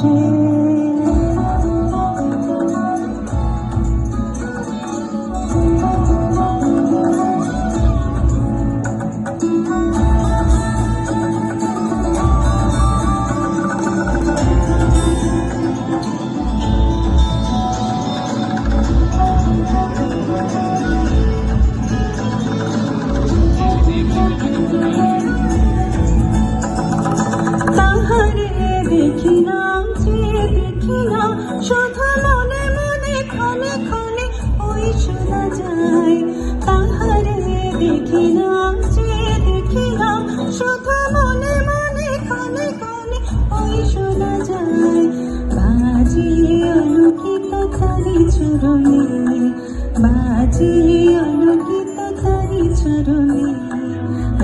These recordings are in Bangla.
পরশে। দেখি না যে দেখি না শুধু মনে মনে ক্ষণে ক্ষণে ওই শোনা যায়। তাহারে দেখি না যে দেখি না শুধু মনে মনে ক্ষণে ক্ষণে ওই শোনা যায়। বাজি অলৌকিক তারি চরণে, বাজি অলৌকিক তারি চরণে,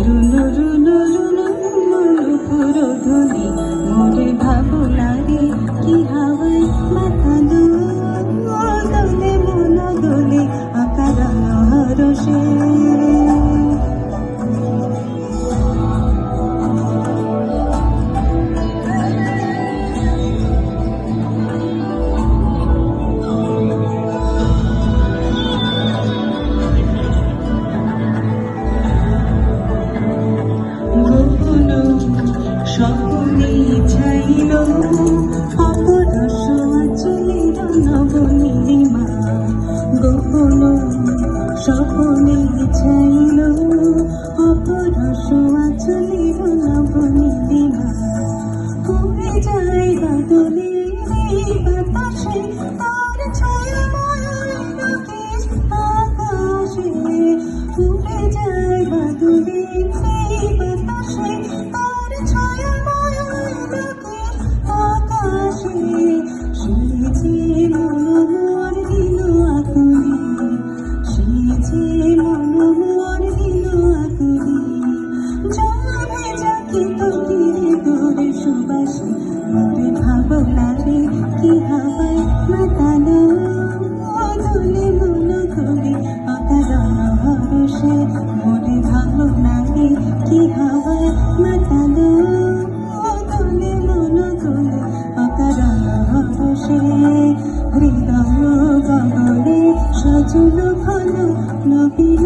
রুনু রুনু রুনু রুনু পুরো ধ্বনি মোরে ভাবনারে কি হাওয়ায় মাতানো, দোলে মন দোলে অকারণ হরষে। স্বপ্নে ছাইল অপরস আচলের নবনীলিমা, গোপন স্বপ্নে ছাইল অপরস আচলের নবনীলিমা। উড়ে যায় বাদলের বাতাসে তার ছায়াময় লোকেশ আকাশে। উড়ে যায় বাদলের বাতাসে তার ছায়াময় লোকেশ আকাশে। সে যে মন মোর দিল আকুলি, সে যে মন মোর দিল আকুলি। জল ভেজা কি তটিরে তোরে সুবাসে মোরে ভাবনারে কি হাওয়ায় মাতানো, দোলে মন দোলে অকারণ হরষে। মোরে ভাবনারে কি হাওয়ায় মাতানো, দোলে মন দোলে অকারণ হরষে। হৃদয় গগনে সজল ঘন নবীন